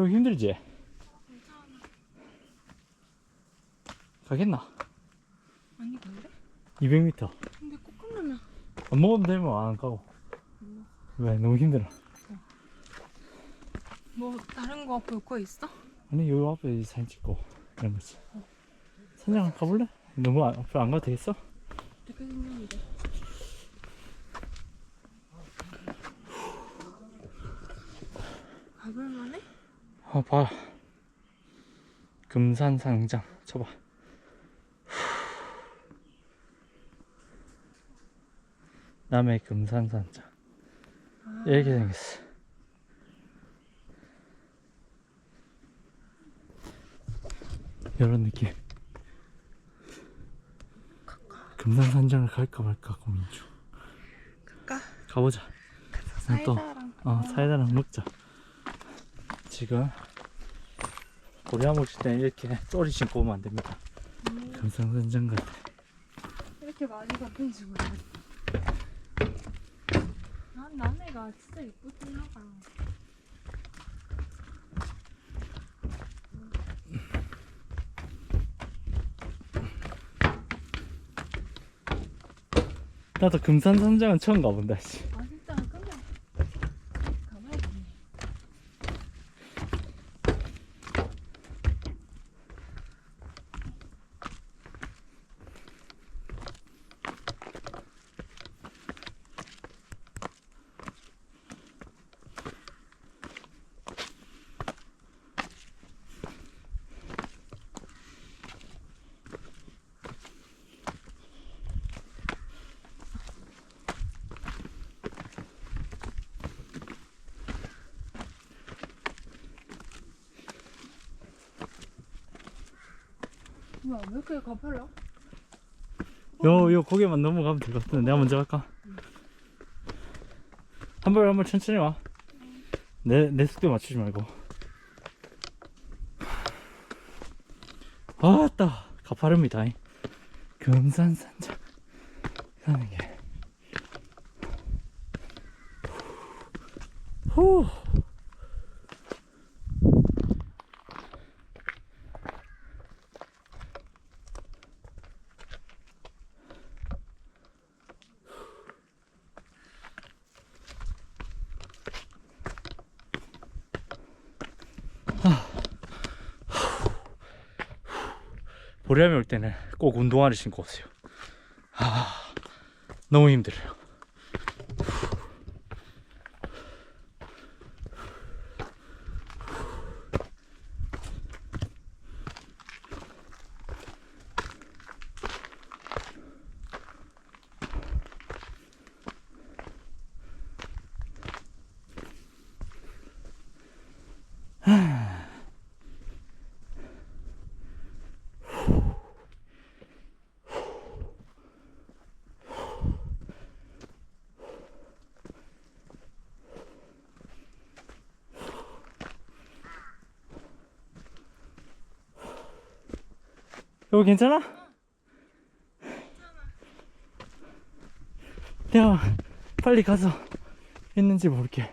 여기 힘들지? 괜찮아. 가겠나? 아니 근데? 200m. 근데 꼭 끝나면 안 먹으면 되면 안 가고. 왜? 너무 힘들어. 뭐 다른 거 볼 거 있어? 아니 여기 앞에 사진 찍고 이런 거지. 산장 가볼래? 너무 앞에 안 가도 되겠어? 되게 생겼는데. 가볼만해? 아, 봐. 금산상장 쳐봐. 남해 금산상장. 이렇게 생겼어. 이런 느낌. 금산산장을 갈까 말까 고민 중. 갈까? 가보자. 또 사이다랑 먹자. 지금 고리야 먹을 때 이렇게 쪼리 신고 오면 안 됩니다. 금산산장 갈 때. 이렇게 많이 바쁜지 몰랐어. 난 남해가 진짜 이쁘긴 하다. 나도 금산산장은 처음 가본다. 씨. 아 진짜 근데 가봐야겠네. 뭐야 왜 이렇게 가팔라? 요 고개만 넘어가면 될 것 같은데 내가 먼저 갈까? 한 번 천천히 와. 내 속도에 맞추지 말고. 아따 가파릅니다. 금산산장 가는 게. 후. 보리암에 올 때는 꼭 운동화를 신고 오세요. 너무 힘들어요. 여기 괜찮아? 내가 빨리 가서 했는지 모를게.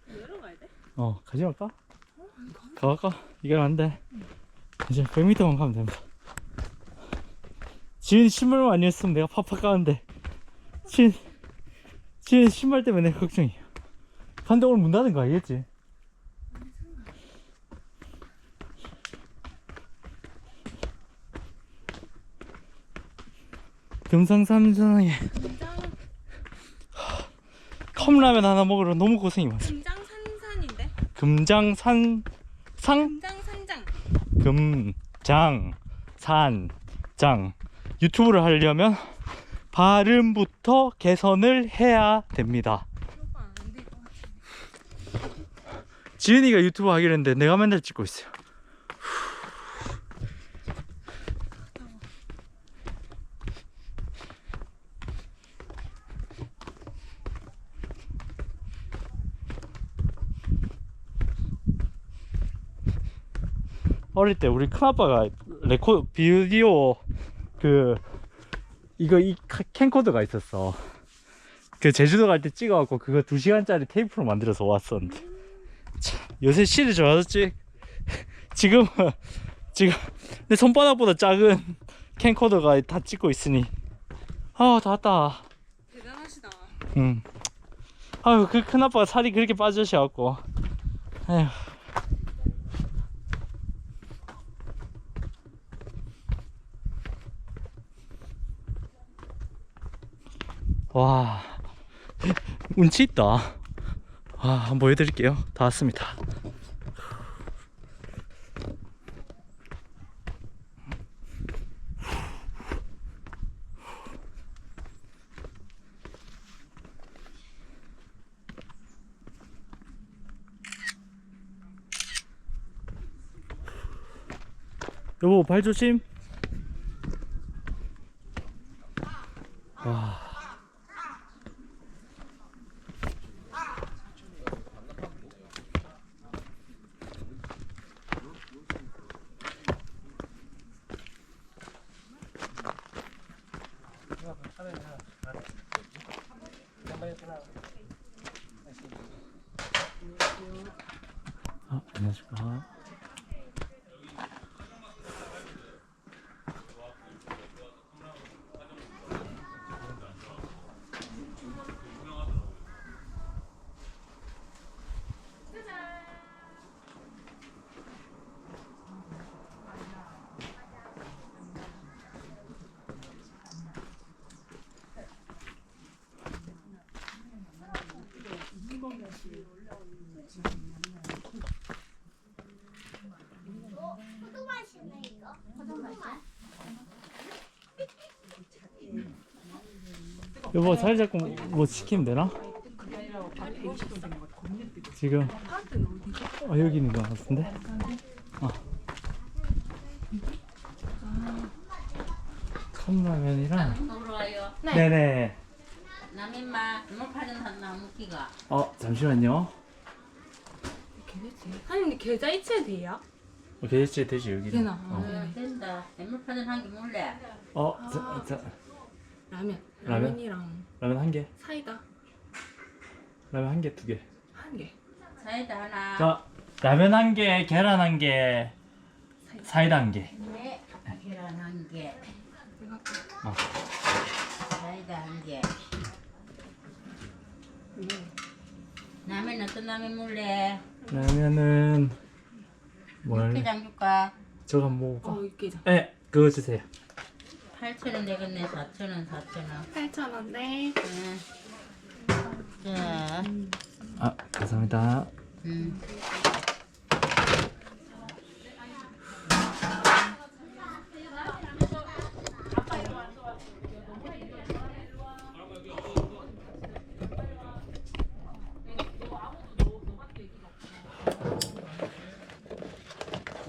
내려가야 돼? 가지 말까? 가갈까? 이게 안 돼. 이제 100m만 가면 됩니다. 지은이 신발만 아니었으면 내가 팍팍 가는데 지은이 신발 때문에 내가 걱정이야. 근데 오늘 문 닫은 거 알겠지? 금상삼전에 컵라면 하나 먹으러 너무 고생이 많아. 금장산산인데? 금장산 금장산장. 금장산장. 유튜브를 하려면 발음부터 개선을 해야 됩니다. 이거 안될 것 같아. 지은이가 유튜브 하기로 했는데 내가 맨날 찍고 있어요. 어릴 때 우리 큰아빠가 비디오 이 캠코더가 있었어. 그 제주도 갈 때 찍어갖고 그거 2시간짜리 테이프로 만들어서 왔었는데 참, 요새 시대 좋아졌지. 지금 내 손바닥보다 작은 캠코더가 다 찍고 있으니 다 왔다. 대단하시다. 아유, 그 큰아빠가 살이 그렇게 빠져셔갖고 에휴. 와, 운치 있다. 와, 한번 보여드릴게요. 다 왔습니다. 여보, 발 조심. 와. 안녕하십니까. 여보, 자리 잡고 뭐 시키면 되나? 지금 여기 있는 것 같은데? 컵라면이랑 먹으러 와요. 네네. 남인마 물 파는 나무기가. 잠시만요. 사장님 계좌 이체 돼요? 계좌이체 되지 여기. 되나? 된다. 물 파는 한개 몰래. 라면. 라면? 라면이랑 라면 한 개. 사이다 라면 한 개, 2개. 한 개. 사이다 하나. 자, 라면 한 개, 계란 한 개, 사이다 한 개. 네. 계란 한 개. 이거 사이다 한 개. 라면 어떤 라면 몰래? 라면은 육개장 줄까? 저거 한번 먹을까? 육개장. 네, 그거 주세요. 8,000원 되겠네. 4,000원, 4,000원. 8,000원대. 자. 감사합니다.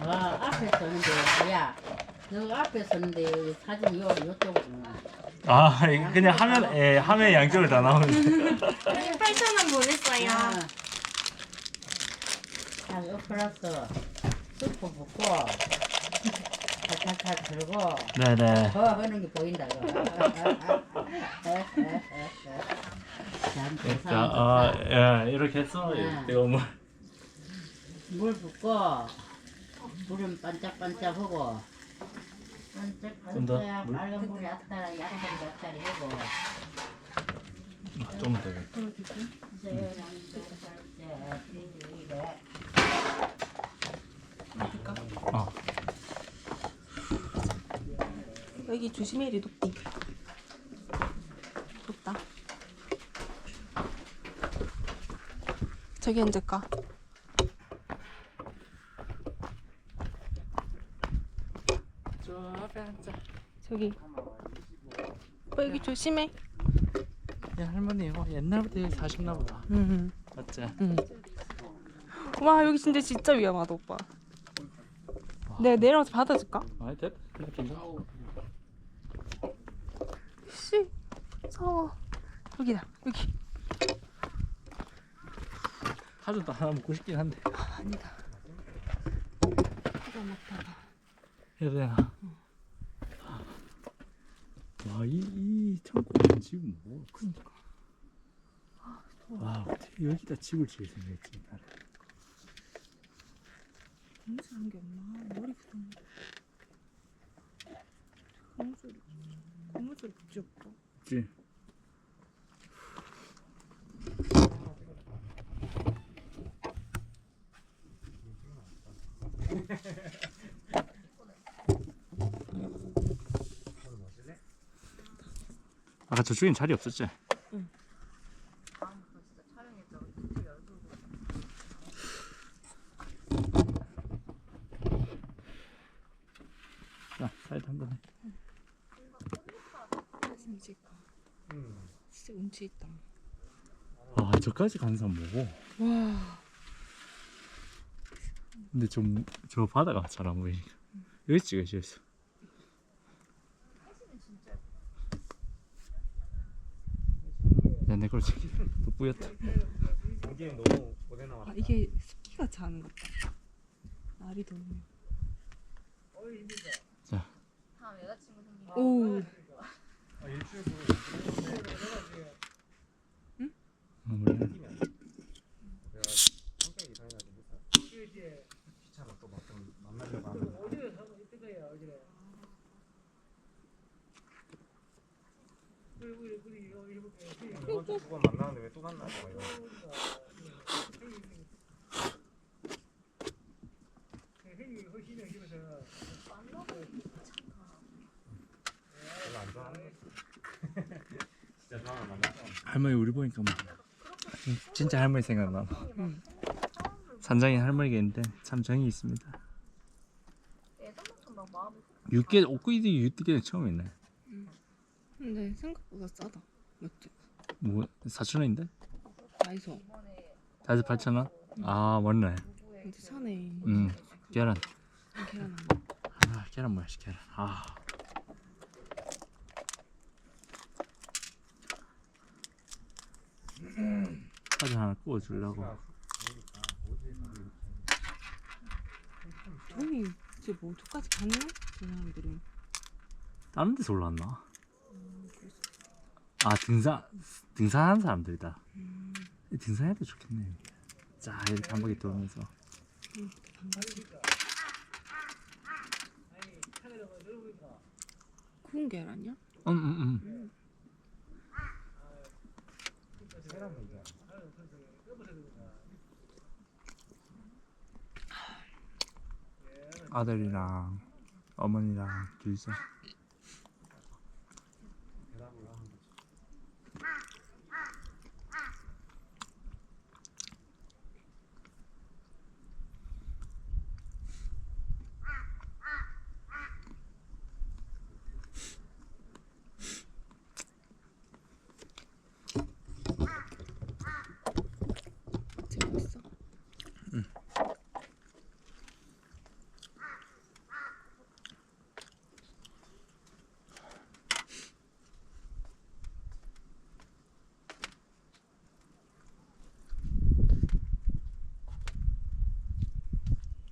와, 앞에 서는데, 야, 너 앞에 서는데 사진 요쪽으로. 그냥 화면 양쪽으로 다 나오는데. 8,000원 보냈어요. 자, 이거 플러스 수프 붓고, 살살 들고, 네네. 하는 게 보인다, 이거. 자, 이렇게 해서 이거 물 붓고, 물은 반짝반짝하고, 좀 더? 반짝반짝, 물? 빨간 물이 앞다리, 약간 앞다리 하고, 좀 더. 여기 조심해, 리도띠. 덥다. 저기 앉을까? 여기. 오빠 여기 조심해. 야 할머니 옛날부터 여기 사셨나 보다. 응. 맞지? 응. 와 여기 진짜 위험하다 오빠. 내가 내려와서 받아줄까? 아니 됐. 괜찮아. 씨. 무서워. 여기다 여기. 파전도 하나 먹고 싶긴 한데. 아니다. 이거 먹다가. 해야 되나? 와이 창고는 지금 뭐? 그니까. 와 어떻게 여기다 집을 지을 생각했지 나를. 고무줄한 게 없나? 머리 부분. 고무줄 붙지 오빠. 그치? 아까 저쪽엔 자리 없었지? 응. 자 사이드 한번 해. 진짜 운치 있다. 아 저까지 가는 사람 뭐고? 와. 근데 좀 저 바다가 잘 안 보이니까 여기 찍으셨어. 야내 걸 찍기 또 뿌였다. 여기는 너무 오래 나왔다. 아 이게 습기가 차는 것 같다. 날이 더우면. 자 오. 아, 일주일 보러 그래. 내가 성격이 이상해가지고 귀찮아 또 막 좀 만나려고 하면 이번 주 2번 만나는데 왜 또 만나고 막 이러고. 별로 안 좋아하는 거지. 진짜 좋아하면 만나서 할머니 우리 보니까 뭐 진짜 할머니 생각나. 산장에 할머니가 있는데 참 정이 있습니다. 육개 옥구이들이 육개는 처음 있네. 근데 생각보다 싸다. 맞지? 뭐 4,000원인데? 다이소. 다들 8,000원? 아 맞네. 근데 사네. 계란. 계란 안 아 계란 뭐야지 계란. 아. 사진 하나 구워주려고. 돈이 이제 뭐 저까지 갔나? 저 사람들은. 다른 데서 올라왔나? 아 등산하는 사람들이다. 등산해도 좋겠네. 자 이렇게 한 바퀴 돌면서. 구운 계란이야? 아들이랑 어머니랑 둘이서. 재밌어?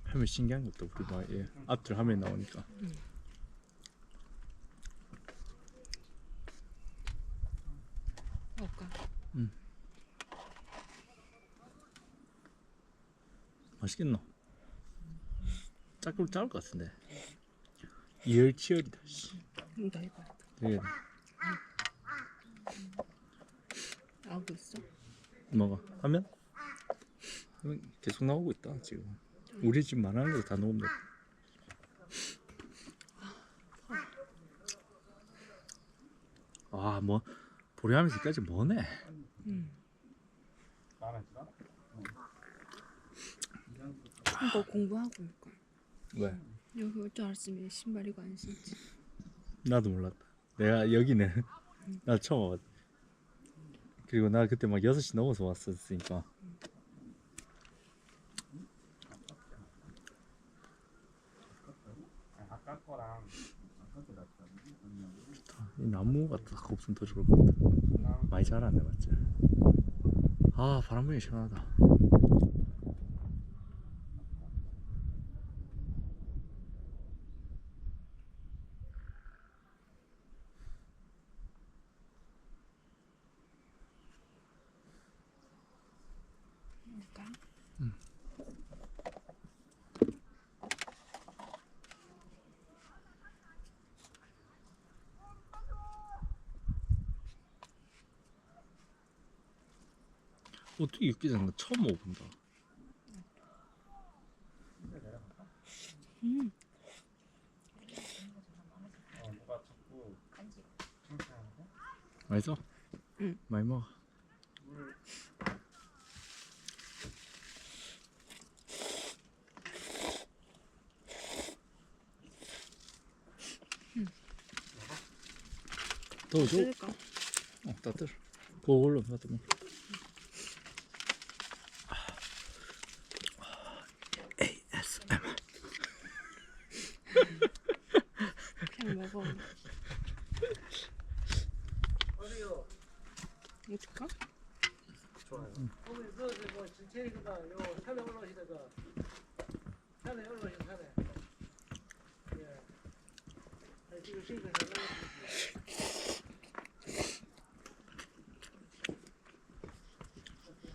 하면 신기한 것도 우리 막 예, 앞들 화면에 나오니까. 먹을까? 맛있겠노? 작을 것 같은데. 이열치열이다. 씨. 이거 해봐. 되게 나오고 있어? 뭐가 하면? 계속 나오고 있다 지금. 우리 집 말하는 거 다 녹으면 돼. 아뭐 보리하면서 여기까지 뭐네. 마음에 들어? 너 공부하고 올걸. 왜? 여기 올 줄 알았으면 신발 이거 안 신지. 나도 몰랐다. 내가 여기는 나 처음 와봤. 그리고 나 그때 막 6시 넘어서 왔었으니까. 아까 거랑 이 나무가 딱 없으면 더 좋을 것 같아. 많이 자랐네 맞지? 아 바람 불기 시원하다. 어떻게 육개장 나 처음 먹어본다. 누가 자꾸 칭찬하는데? 맛있어? 응. 많이 먹어. 더 줘. 그러니까. 따뜻. 그걸로 나도 먹. ASMR. 그냥 먹어. 어떡하? 좋아요.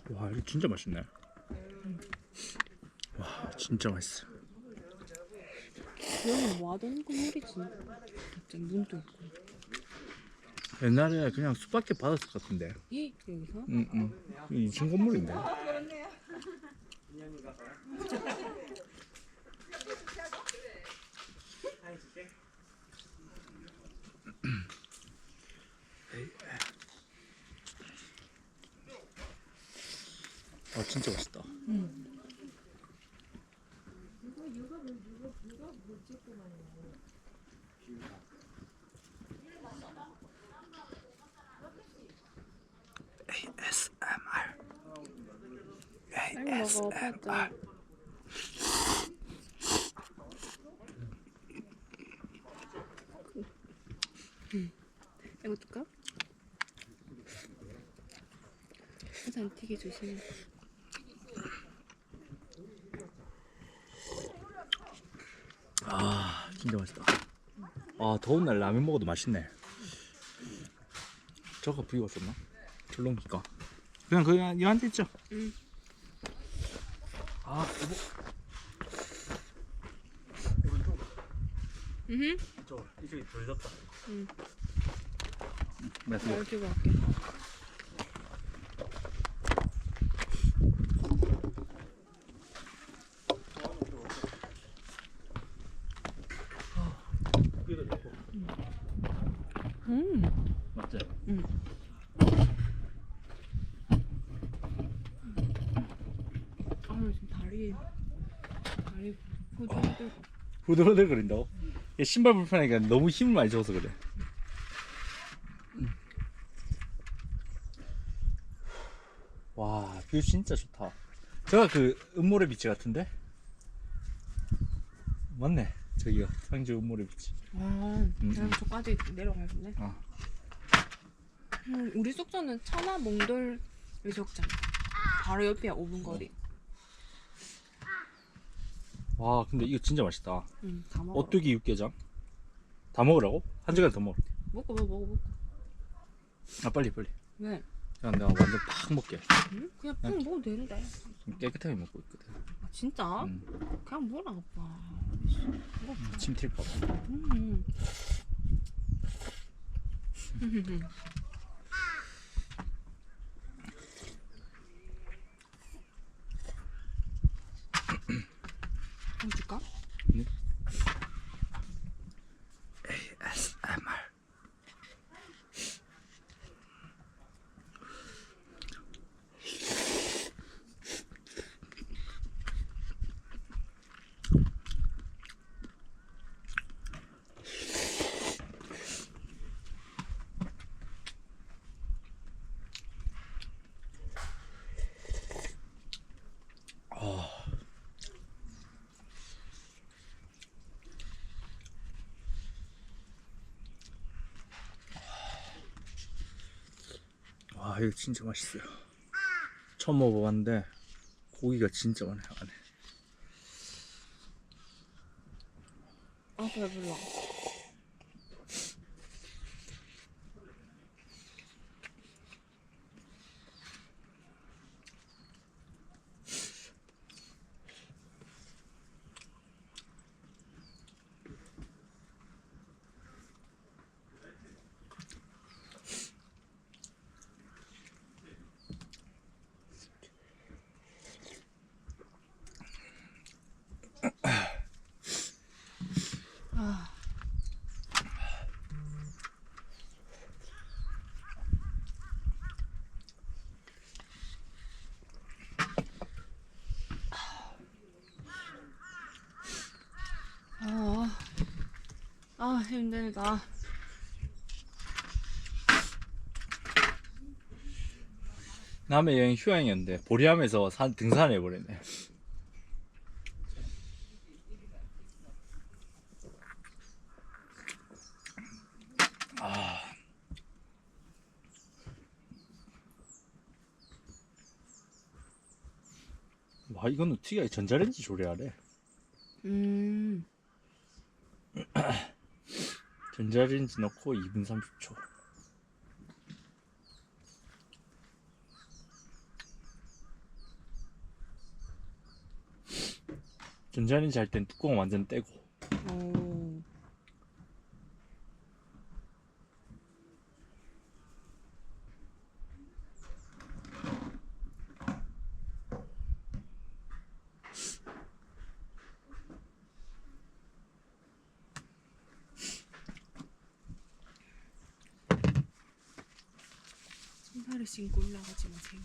와 이거 진짜 맛있네. 와 진짜 맛있어. 그러면 뭐 하던 건물이지? 갑자기 문도 있고. 옛날에 그냥 숲밖에 받았을 것 같은데. 예? 여기서? 응응. 이 신건물인데. 아 진짜 맛있다. ASMR. 빨리 먹어, 팔자. 이거 어떨까? 항상 튀기 조심해. 아 진짜 맛있다. 아 더운 날 라면 먹어도 맛있네. 저거 부위가 썼나? 줄넘기가. 그냥 이한테 있죠. 응. 아 여보. 응. 이쪽이 덜 졌다. 응. 맛있어. 잘 들고 갈게. 맞지? 응. 아, 지금 다리 후들후들. 후들후들 거린다고? 얘 신발 불편하니까 너무 힘을 많이 줘서 그래. 와, 뷰 진짜 좋다. 저가 그 음모래 비치 같은데? 맞네. 저기요. 상주 음모래 비치. 그럼 저까지 내려가야겠네. 우리 숙소는 천안 몽돌 해수욕장. 바로 옆이야, 5분 거리. 와, 근데 이거 진짜 맛있다. 다 먹어. 오뚜기 육개장. 다 먹으라고? 한 시간 더 먹어. 먹고. 아, 빨리. 왜? 그냥 내가 완전 팍 먹게. 응? 그냥 푹 먹으면 되는데. 좀 깨끗하게 먹고 있거든. 아, 진짜? 음. 그냥 먹으라, 오빠. 침 튈까 봐. 음. 좀 줄까? ASMR. 아 이거 진짜 맛있어요. 처음 먹어봤는데 고기가 진짜 많아요 안에. 아 배불러. 아. 힘들다. 남해 여행 휴양이었는데 보리암에서 등산해버리네. 와 이거는 튀겨 전자레인지 조리하래. 전자레인지 넣고 2분 30초. 전자레인지 할 땐 뚜껑 완전 떼고. 오. 신발을 신고 올라가지 마세요.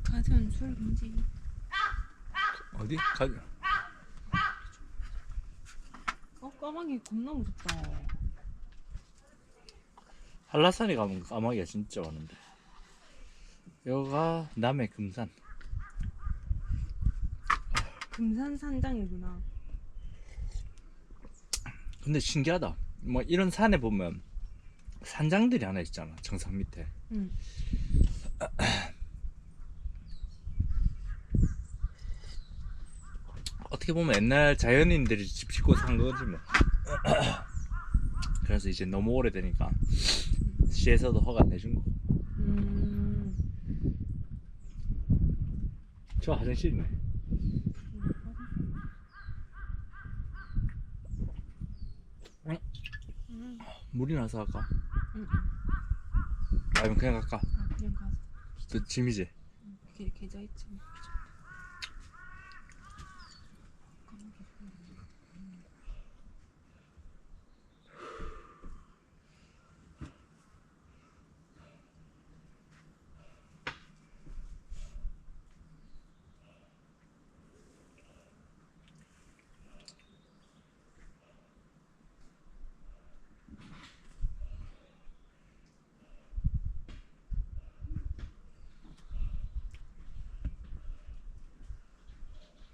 가전 술 금지. 어디? 가. 까마귀 겁나 무섭다. 한라산에 가면 까마귀가 진짜 많은데. 여기가 남해 금산. 금산산장이구나. 근데 신기하다. 뭐 이런 산에 보면 산장들이 하나 있잖아. 정상 밑에. 응. 어떻게 보면 옛날 자연인들이 집 짓고 산 거지 뭐. 그래서 이제 너무 오래되니까 시에서도 허가 내준 거. 저 화장실이네. 물이 나서 갈까? 아니면 그냥 갈까? 그냥 가서. 저 짐이지? 계좌 있지.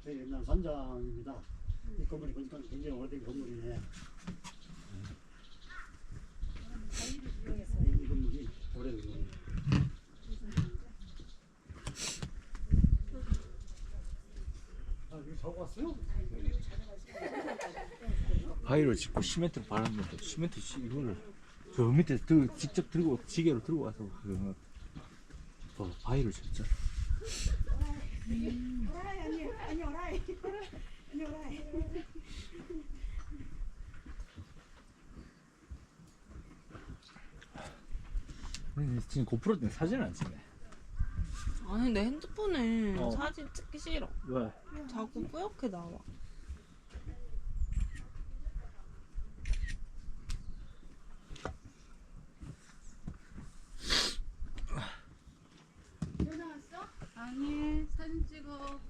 저희 옛날 산장입니다. 이 건물이 보니까 굉장히 오래된 건물이네. 이 건물이 오래된 건물이에요. 아, 여기 자고 왔어요? 바위를 짚고 시멘트를 발랐는데 시멘트 이거를 저 밑에 직접 들고 지게로 들고 와서 바위를 진짜. 지금 고프로 때문에 사진을 안 찍네. 아니 내 핸드폰에 어. 사진 찍기 싫어. 왜? 자꾸 뿌옇게 나와. 아니 사진 찍어.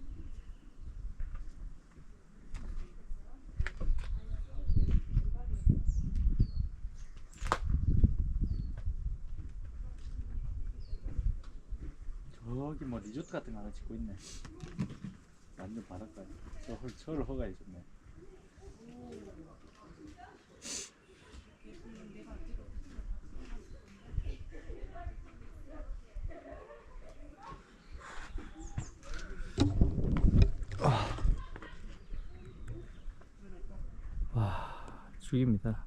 저기 뭐 리조트 같은 거 하나 짓고 있네. 완전 바닷가에. 저를 허가해 줬네. 죽입니다.